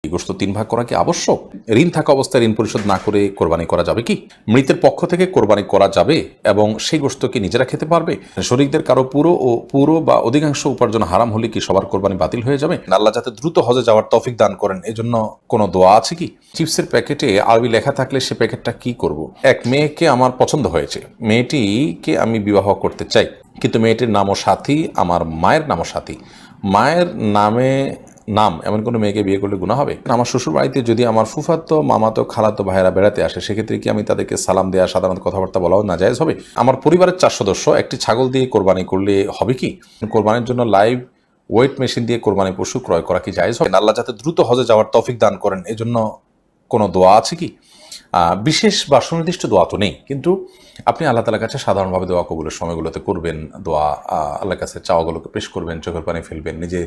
এই গোশত 3 ভাগ করা কি আবশ্যক? ঋণ থাকা অবস্থায় ঋণ পরিশোধ না করে কোরবানি করা যাবে কি? মৃতের পক্ষ থেকে কোরবানি করা যাবে এবং সেই গোশত কি নিজেরা খেতে পারবে? শরীকদের কারো পুরো বা অধিকাংশ উপার্জন হারাম হলে কি সবার কোরবানি বাতিল হয়ে যাবে? আল্লাহ যাতে দ্রুত হজে যাওয়ার তৌফিক দান করেন, এজন্য কোনো দোয়া আছে কি? চিপসের প্যাকেটে আরবি লেখা থাকলে সে প্যাকেটটা কি করব? এক মেয়েকে আমার পছন্দ হয়েছে, মেয়েটিকে আমি বিবাহ করতে চাই, কিন্তু মেয়েটির নামও সাথী, আমার মায়ের নামও সাথী। মায়ের নাম এমন কোনো মেয়েকে বিয়ে করলে গুনাহ হবে? আমার শ্বশুর বাড়িতে যদি আমার ফুফাতো, মামাতো, খালাতো ভাইয়েরা বেড়াতে আসে, সেক্ষেত্রে কি আমি তাদেরকে সালাম দেওয়া, সাধারণত কথাবার্তা বলাও নাজায়েজ হবে? আমার পরিবারের 4 সদস্য একটি ছাগল দিয়ে কোরবানি করলে হবে কি? কোরবানির জন্য লাইভ ওয়েট মেশিন দিয়ে কোরবানি পশু ক্রয় করা কি জায়েজ হবে? আল্লাহ যাতে দ্রুত হজে যাওয়ার তৌফিক দান করেন, এজন্য কোনো দোয়া আছে কি? বিশেষ বা সুনির্দিষ্ট দোয়া তো নেই, কিন্তু আপনি আল্লাহ তাআলার কাছে সাধারণভাবে দোয়া কবুলের সময়গুলোতে করবেন, দোয়া আল্লাহর কাছে চাওয়াগুলোকে পেশ করবেন, চোখের পানি ফেলবেন, নিজে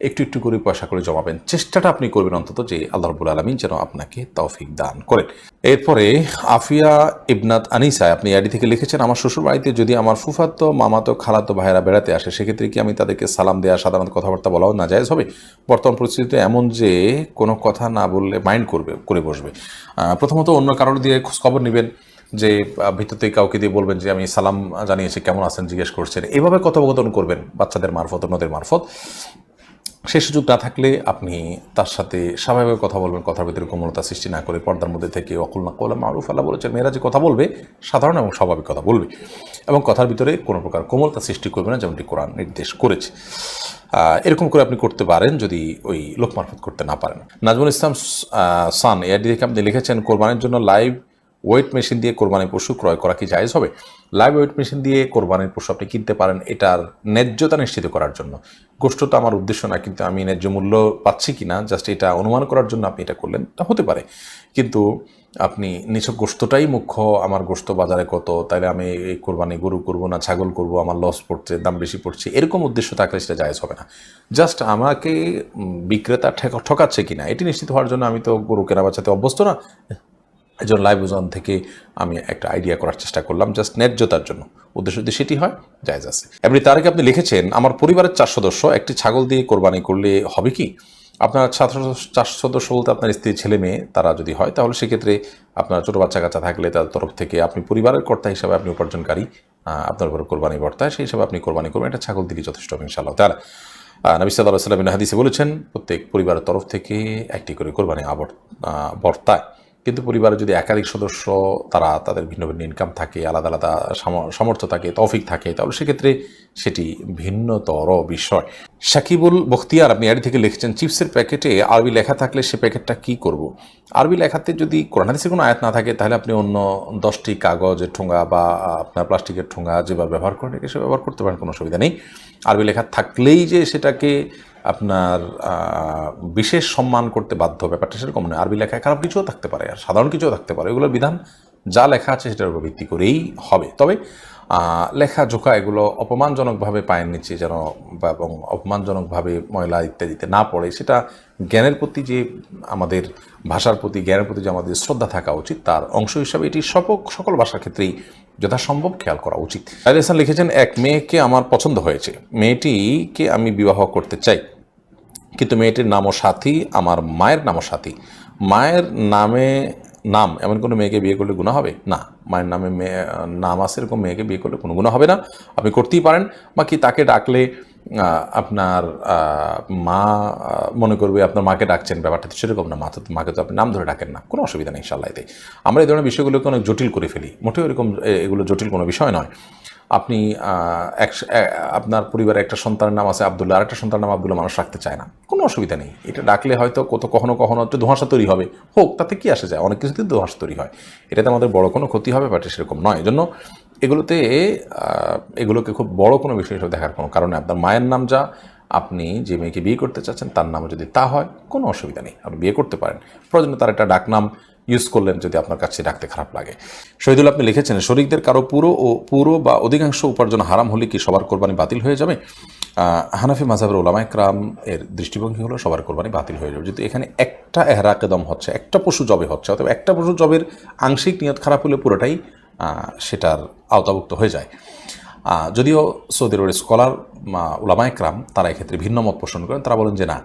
একটু একটু করে পয়সা করে জমাবেন, চেষ্টাটা আপনি করবেন অন্তত যে আল্লাহ রাব্বুল আলামিন যেন আপনাকে তৌফিক দান করেন। এরপরে আফিয়া ইবনাত আনিসা আপনি আইডি থেকে লিখেছেন, আমার শ্বশুর বাড়িতে যদি আমার ফুফাতো, মামাতো, খালাতো ভাইয়েরা বেড়াতে আসে, সেক্ষেত্রে কি আমি তাদেরকে সালাম দেওয়া, সাধারণত কথাবার্তা বলাও নাজায়েজ হবে? বর্তমান পরিস্থিতিতে এমন যে কোনো কথা না বললে মাইন্ড করে বসবে। প্রথমত অন্য কারোর দিয়ে খোঁজখবর নেবেন, যে ভিতরতে কাউকে দিয়ে বলবেন যে আমি সালাম জানিয়েছি, কেমন আছেন জিজ্ঞেস করছেন, এভাবে কথোপকথন করবেন বাচ্চাদের মারফত, অন্যদের মারফত। সেই সুযোগ না থাকলে আপনি তার সাথে স্বাভাবিকভাবে কথা বলবেন, কথার ভিতরে কোমলতা সৃষ্টি না করে, পর্দার মধ্যে থেকে অকুলনা কওলা মারুফ, আল্লাহ বলেছেন মেয়েরা যে কথা বলবে সাধারণ এবং স্বাভাবিক কথা বলবে, এবং কথার ভিতরে কোনো প্রকার কোমলতা সৃষ্টি করবে না, যেমনটি কোরআন নির্দেশ করেছে। এরকম করে আপনি করতে পারেন যদি ওই লোক মারফত করতে না পারেন। নাজমুল ইসলাম সান এআইডি থেকে আপনি লিখেছেন, কোরবানির জন্য লাইভ ওয়েট মেশিন দিয়ে কোরবানির পশু ক্রয় করা কি জায়েজ হবে? লাইভ ওয়েট মেশিন দিয়ে কোরবানির পশু আপনি কিনতে পারেন এটার ন্যায্যতা নিশ্চিত করার জন্য। গোশত তো আমার উদ্দেশ্য না, কিন্তু আমি ন্যায্য মূল্য পাচ্ছি কিনা জাস্ট এটা অনুমান করার জন্য আপনি এটা করলেন, তা হতে পারে। কিন্তু আপনি নিছক গোশতটাই মুখ্য, আমার গোশত বাজারে কত, তাইলে আমি এই কোরবানি গরু করবো না ছাগল করবো, আমার লস পড়ছে, দাম বেশি পড়ছে, এরকম উদ্দেশ্য থাকলে সেটা জায়েজ হবে না। জাস্ট আমাকে বিক্রেতা ঠকাচ্ছে কিনা এটি নিশ্চিত হওয়ার জন্য, আমি তো গরু কেনা বাঁচাতে অভ্যস্ত না, এই জন্য লাইভ ওজন থেকে আমি একটা আইডিয়া করার চেষ্টা করলাম, জাস্ট ন্যায্যতার জন্য। উদ্দেশ্য যদি সেটি হয় জায়েজ আছে। এমনি তার আগে আপনি লিখেছেন, আমার পরিবারের 4 সদস্য একটি ছাগল দিয়ে কোরবানি করলে হবে কি? আপনার 4 সদস্য বলতে আপনার স্ত্রী, ছেলে মেয়ে, তারা যদি হয় তাহলে সেক্ষেত্রে আপনার ছোটো বাচ্চা কাচ্চা থাকলে তাদের তরফ থেকে আপনি পরিবারের কর্তা হিসাবে আপনি উপার্জনকারী, আপনার উপর কোরবানি বর্তায়, সেই হিসাবে আপনি কোরবানি করবেন, এটা ছাগল দিলেই যথেষ্ট হবে ইনশাআল্লাহ তাআলা। নবী সাল্লাল্লাহু আলাইহি ওয়াসাল্লাম হাদিসে বলেছেন, প্রত্যেক পরিবারের তরফ থেকে একটি করে কোরবানি বর্তায়। কিন্তু পরিবারে যদি একাধিক সদস্য, তারা তাদের ভিন্ন ভিন্ন ইনকাম থাকে, আলাদা আলাদা সামর্থ্য থাকে, তৌফিক থাকে, তাহলে সেক্ষেত্রে সেটি ভিন্নতর বিষয়। সাকিবুল বখতিয়ার আপনি আইডি থেকে লিখেছেন, চিপসের প্যাকেটে আরবি লেখা থাকলে সে প্যাকেটটা কি করব? আরবি লেখাতে যদি কোরআন হাদিসের কোনো আয়াত না থাকে, তাহলে আপনি অন্য 10টি কাগজের ঠোঙা বা আপনার প্লাস্টিকের ঠোঙা যেভাবে ব্যবহার করেন সে ব্যবহার করতে পারেন, কোনো অসুবিধা নেই। আরবি লেখা থাকলেই যে সেটাকে আপনার বিশেষ সম্মান করতে বাধ্য, ব্যাপারটা সেরকম নয়। আরবি লেখায় খারাপ কিছুও থাকতে পারে আর সাধারণ কিছুও থাকতে পারে, এগুলোর বিধান যা লেখা আছে সেটার উপর ভিত্তি করেই হবে। তবে লেখা জোখা এগুলো অপমানজনকভাবে পায়ের নিচে যেন এবং অপমানজনকভাবে ময়লা ইত্যাদিতে না পড়ে, সেটা জ্ঞানের প্রতি যে আমাদের ভাষার প্রতি, জ্ঞানের প্রতি যে আমাদের শ্রদ্ধা থাকা উচিত, তার অংশ হিসাবে এটি সকল ভাষার ক্ষেত্রেই যথাসম্ভব খেয়াল করা উচিত। আলী হাসান লিখেছেন, এক মেয়েকে আমার পছন্দ হয়েছে, মেয়েটিকে আমি বিবাহ করতে চাই, কিন্তু মেয়েটির নামও সাথী, আমার মায়ের নামও সাথী। মায়ের নাম এমন কোনো মেয়েকে বিয়ে করলে গুনাহ হবে? না, মায়ের নামে নাম আছে এরকম মেয়েকে বিয়ে করলে কোনো গুনাহ হবে না, আপনি করতেই পারেন। বাকি তাকে ডাকলে আপনার মা মনে করবে আপনার মাকে ডাকছেন, ব্যাপারটা তো সেরকম না, মাকে তো আপনি নাম ধরে ডাকেন না, কোনো অসুবিধা নেই ইনশাআল্লাহ। এতে আমরা এই ধরনের বিষয়গুলোকে অনেক জটিল করে ফেলি, মোটেও এরকম এগুলো জটিল কোনো বিষয় নয়। আপনি আপনার পরিবারে একটা সন্তানের নাম আছে আব্দুল্লাহ, আর একটা সন্তানের নাম আব্দুল্লাহ, মানুষ রাখতে চায় না, কোনো অসুবিধা নেই। এটা ডাকলে হয়তো কখনো একটু ধোঁয়াশা তৈরি হবে, হোক, তাতে কি আসে যায়, অনেক কিছুতে ধোঁয়াশা তৈরি হয়, এটাতে আমাদের বড় কোনো ক্ষতি হবে, বাট সেরকম নয়। এজন্য এগুলোকে খুব বড় কোনো বিষয় হিসেবে দেখার কোনো কারণে, আপনার মায়ের নাম যা, আপনি যে মেয়েকে বিয়ে করতে চাচ্ছেন তার নামও যদি তা হয়, কোনো অসুবিধা নেই, আপনি বিয়ে করতে পারেন। প্রয়োজনে তার একটা ডাকনাম ইউজ করলেন যদি আপনার কাছে ডাকতে খারাপ লাগে। শহীদুল আপনি লিখেছেন, শরীকদের কারো পুরো বা অধিকাংশ উপার্জন হারাম হলে কি সবার কোরবানি বাতিল হয়ে যাবে? হানাফি মাযহাবের উলামা ইকরাম এর দৃষ্টিভঙ্গি হলো সবার কোরবানি বাতিল হয়ে যাবে যদি এখানে একটা এহরাকে দম হচ্ছে, একটা পশু জবে হচ্ছে, অথবা একটা পশু জবের আংশিক নিয়ত খারাপ হলে পুরোটাই সেটার আওতাভুক্ত হয়ে যায়। যদিও সৌদি আরবের স্কলার উলামা একরাম তারা এক্ষেত্রে ভিন্ন মত পোষণ করেন। তারা বলেন যে না,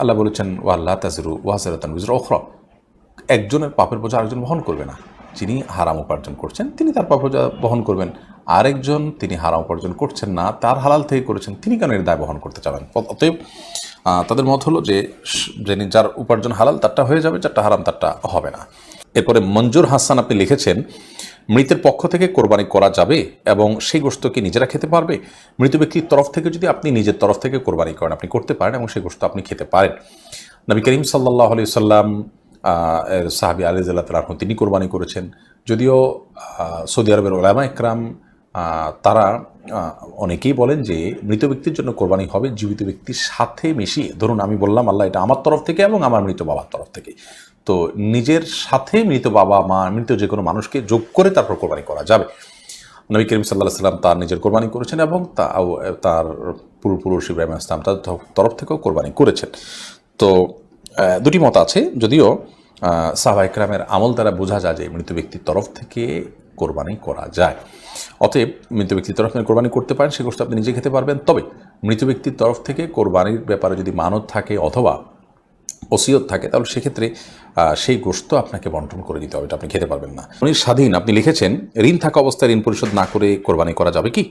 আল্লাহ বলেছেন ওয়াল্লা তাজরু ওয়াজরাতান উজরা উখরা, একজনের পাপের বোঝা আরেকজন বহন করবে না। যিনি হারাম উপার্জন করছেন তিনি তার পাপের বোঝা বহন করবেন, আরেকজন তিনি হারাম উপার্জন করছেন না, তার হালাল থেকে করেছেন, তিনি কেন এর দায় বহন করতে চাবেন? অতএব তাদের মত হলো যে যার উপার্জন হালাল তারটা হয়ে যাবে, যারটা হারাম তারটা হবে না। এরপরে মঞ্জুর হাসান আপনি লিখেছেন, মৃতের পক্ষ থেকে কোরবানি করা যাবে এবং সেই গোশত কি নিজেরা খেতে পারবে? মৃত ব্যক্তির তরফ থেকে যদি আপনি নিজের তরফ থেকে কোরবানি করেন, আপনি করতে পারেন এবং সেই গোশত আপনি খেতে পারেন। নবী করিম সাল্লাল্লাহু আলাইহি সাল্লাম সাহাবী আলী রাদিয়াল্লাহু তাআলা তিনি কোরবানি করেছেন। যদিও সৌদি আরবের উলামা একরাম তারা অনেকেই বলেন যে মৃত ব্যক্তির জন্য কোরবানি হবে জীবিত ব্যক্তির সাথে মিশিয়ে। ধরুন আমি বললাম আল্লাহ এটা আমার তরফ থেকে এবং আমার মৃত বাবার তরফ থেকে, তো নিজের সাথে মৃত বাবা মা মৃত যে কোনো মানুষকে যোগ করে তারপর কোরবানি করা যাবে। নবী করিম সাল্লাল্লাহু আলাইহি সাল্লাম তার নিজের কোরবানি করেছেন এবং তার পূর্বপুরুষ ইব্রাহিম আলাইহিস সালাম তার তরফ থেকেও কোরবানি করেছেন। তো দুটি মত আছে, যদিও সাহাবা ইকরামের আমল দ্বারা বোঝা যায় যে মৃত ব্যক্তির তরফ থেকে কোরবানি করা যায়। অতএব মৃত ব্যক্তির তরফ থেকে কোরবানি করতে পারেন, সে গোশত আপনি নিজে খেতে পারবেন। তবে মৃত ব্যক্তির তরফ থেকে কোরবানির ব্যাপারে যদি মানত থাকে অথবা ওসিয়ত থাকে তাহলে সেক্ষেত্রে সেই গোশত আপনাকে বন্টন করে দিতে হবে, এটা আপনি খেতে পারবেন না। উনি স্বাধীন আপনি লিখেছেন, ঋণ থাকা অবস্থায় ঋণ পরিশোধ না করে কোরবানি করা যাবে কি?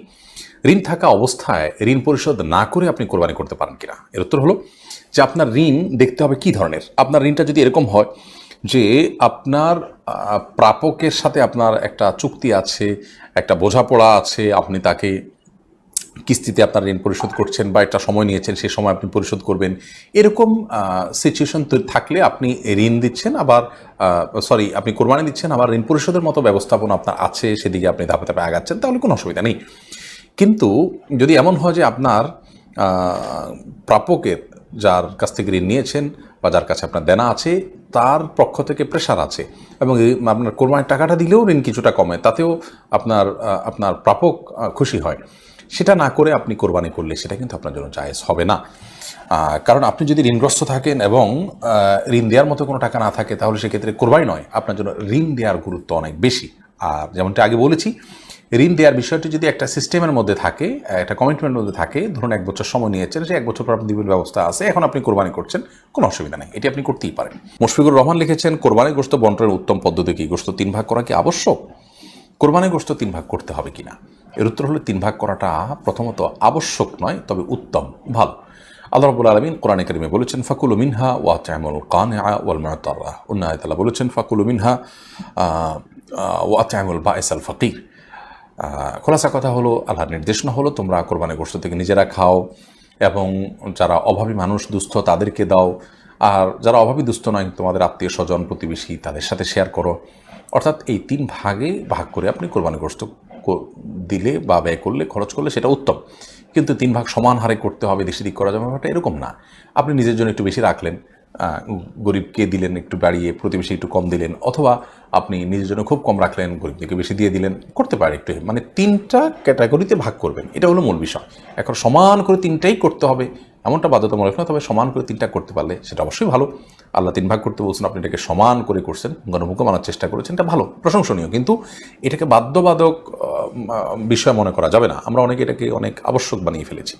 ঋণ থাকা অবস্থায় ঋণ পরিশোধ না করে আপনি কোরবানি করতে পারেন কিনা, এর উত্তর হলো যে আপনার ঋণ দেখতে হবে কী ধরনের। আপনার ঋণটা যদি এরকম হয় যে আপনার প্রাপকের সাথে আপনার একটা চুক্তি আছে, একটা বোঝাপড়া আছে, আপনি তাকে কিস্তিতে আপনার ঋণ পরিশোধ করছেন বা একটা সময় নিয়েছেন, সেই সময় আপনি পরিশোধ করবেন, এরকম সিচুয়েশন থাকলে আপনি ঋণ দিচ্ছেন আবার আপনি কোরবানি দিচ্ছেন আবার ঋণ পরিশোধের মতো ব্যবস্থাপনা আপনার আছে, সেদিকে আপনি ধাপে ধাপে আগাচ্ছেন, তাহলে কোনো অসুবিধা নেই। কিন্তু যদি এমন হয় যে আপনার প্রাপকের যার কাছ থেকে ঋণ নিয়েছেন বা যার কাছে আপনার দেনা আছে তার পক্ষ থেকে প্রেশার আছে এবং আপনার কোরবানির টাকাটা দিলেও ঋণ কিছুটা কমে, তাতেও আপনার প্রাপক খুশি হয়, সেটা না করে আপনি কোরবানি করলে সেটা কিন্তু আপনার জন্য জায়েজ হবে না। কারণ আপনি যদি ঋণগ্রস্ত থাকেন এবং ঋণ দেওয়ার মতো কোনো টাকা না থাকে তাহলে সেক্ষেত্রে কোরবানি নয়, আপনার জন্য ঋণ দেওয়ার গুরুত্ব অনেক বেশি। আর যেমনটা আগে বলেছি, ঋণ দেওয়ার বিষয়টি যদি একটা সিস্টেমের মধ্যে থাকে, একটা কমিটমেন্টের মধ্যে থাকে, ধরুন 1 বছর সময় নিয়েছেন, সে 1 বছর পর আপনি দিবেন ব্যবস্থা আছে, এখন আপনি কোরবানি করছেন, কোনো অসুবিধা নেই, এটি আপনি করতেই পারেন। মুশফিকুর রহমান লিখেছেন, কোরবানির গোশত বন্টনের উত্তম পদ্ধতি কি? গোশত 3 ভাগ করা কি আবশ্যক? কোরবানির গোশত 3 ভাগ করতে হবে কিনা, এর উত্তর হলো 3 ভাগ করাটা প্রথমত আবশ্যক নয়, তবে উত্তম, ভালো। আল্লাহ রাব্বুল আলামিন কোরআনে কারিমে বলেছেন, ফাকুলু মিনহা ওয়া আত'ইমুল কানিআ ওয়াল মু'তারা। অন্য আয়াতে আল্লাহ বলেছেন, ফাকুলু মিনহা ওয়া আত'ইমুল বাঈসাল ফাকির। খোলাসা কথা হলো, আল্লাহর নির্দেশনা হলো তোমরা কোরবানির গোশত থেকে নিজেরা খাও এবং যারা অভাবী মানুষ দুস্থ তাদেরকে দাও, আর যারা অভাবী দুস্থ নয় তোমাদের আত্মীয় স্বজন প্রতিবেশী তাদের সাথে শেয়ার করো। অর্থাৎ এই 3 ভাগে ভাগ করে আপনি কোরবানির গোশত দিলে বা ব্যয় করলে, খরচ করলে সেটা উত্তম। কিন্তু 3 ভাগ সমান হারে করতে হবে, বেশি দিক করা যাবে ব্যাপারটা এরকম না। আপনি নিজের জন্য একটু বেশি রাখলেন, গরিবকে দিলেন একটু বাড়িয়ে, প্রতিবেশী একটু কম দিলেন, অথবা আপনি নিজের জন্য খুব কম রাখলেন, গরিবকে বেশি দিয়ে দিলেন, করতে পারে একটু, মানে 3টা ক্যাটাগরিতে ভাগ করবেন, এটা হলো মূল বিষয়। এখন সমান করে 3টাই করতে হবে এমনটা বাধ্যতামূলক না, তবে সমান করে 3টা করতে পারলে সেটা অবশ্যই ভালো। আল্লাহ 3 ভাগ করতে বলছেন, আপনি এটাকে সমান করে করছেন, গণমুখ মানার চেষ্টা করেছেন, এটা ভালো, প্রশংসনীয়। কিন্তু এটাকে বাধ্যবাধক বিষয় মনে করা যাবে না, আমরা অনেকে এটাকে অনেক আবশ্যক বানিয়ে ফেলেছি।